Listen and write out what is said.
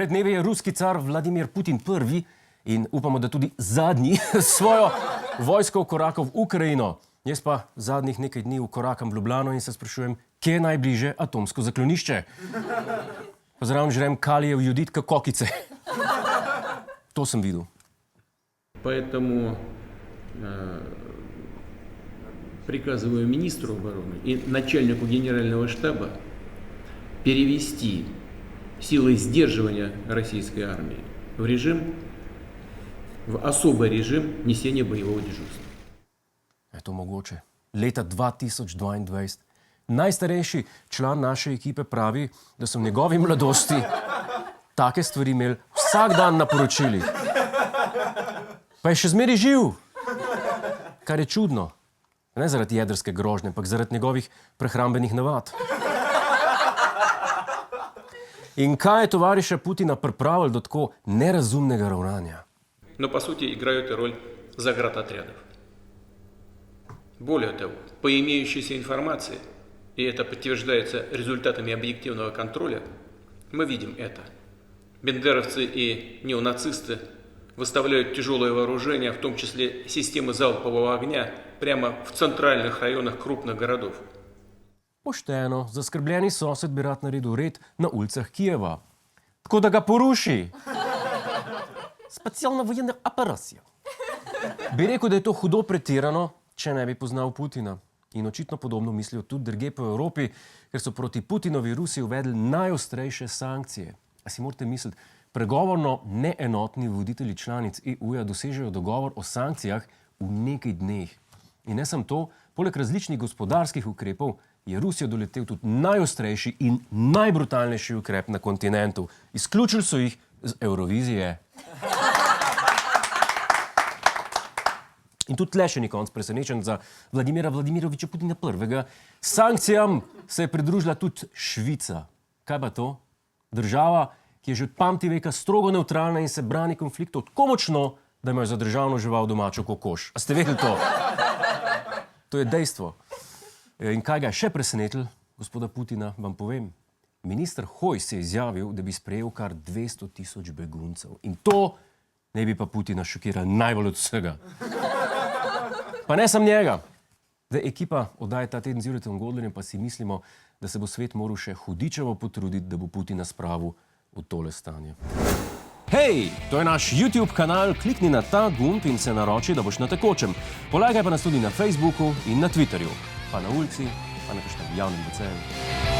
Pred dnevi je ruski car Vladimir Putin prvi in upamo, da tudi zadnji svojo vojsko vkorakal v Ukrajino. Jaz pa zadnjih nekaj dni vkorakam v Ljubljano in se sprašujem, kje je najbližje atomsko zaklonišče. Pa zraven žrem kalijev Juditka Kokice. To sem videl. Поэтому приказываю министру обороны и начальнику генерального штаба перевести силы сдерживания российской армии в особый режим несения боевого дежурства. Je to mogoče? Leta 2022. Najstarejši član naše ekipe pravi, da so v njegovi mladosti take stvari imeli vsak dan na poročilih. Pa je še zmeraj živ, kar je čudno. Ne zaradi jedrske grožnje, ampak zaradi njegovih prehrambenih navad. In kaj je tovariša Putina pripravil do tako nerazumnega ravnanja? Но по сути играют и роль заградотрядов. Более того, по имеющейся информации, и это подтверждается результатами объективного контроля, мы видим это. Бендеровцы и неонацисты выставляют тяжелое вооружение, в том числе системы залпового огня, прямо в центральных районах крупных городов. Pošteno, zaskrbljeni sosed bi rad naredil red na ulicah Kijeva. Tako da ga poruši. Specialna vojenna operacija. Bi rekel, da je to hudo pretirano, če ne bi poznal Putina. In očitno podobno mislijo tudi drugje po Evropi, ker so proti Putinovi Rusiji uvedli najostrejše sankcije. A si morate misliti, pregovorno neenotni voditelji članic EU-ja dosežejo dogovor o sankcijah v nekaj dneh. In ne samo to, poleg različnih gospodarskih ukrepov je Rusijo doletel tudi najostrejši in najbrutalnejši ukrep na kontinentu. Izključili so jih z Eurovizije. In tudi tle še ni konc presenečen za Vladimira Vladimiroviča Putina prvega. Sankcijam se je pridružila tudi Švica. Kaj pa to? Država, ki je že od pameti veka strogo nevtralna in se brani konfliktov tako močno, da imajo za državno žival domačo kokoš. A ste vedeli to? To je dejstvo. In kaj ga je še presenetil, gospoda Putina, vam povem. Minister Hojs je izjavil, da bi sprejel kar 200.000 beguncev. In to ne bi pa Putina šokiral najbolj od vsega. Pa ne sam njega. Zdaj ekipa oddaje ta teden z Juretom Godlerjem, pa si mislimo, da se bo svet moral še hudičevo potruditi, da bo Putina spravil v tole stanje. Hej, to je naš YouTube kanal, klikni na ta gumb in se naroči, da boš na tekočem. Polajkaj pa nas tudi na Facebooku in na Twitterju, pa na ulici, pa na kakšnem javnem WC-ju.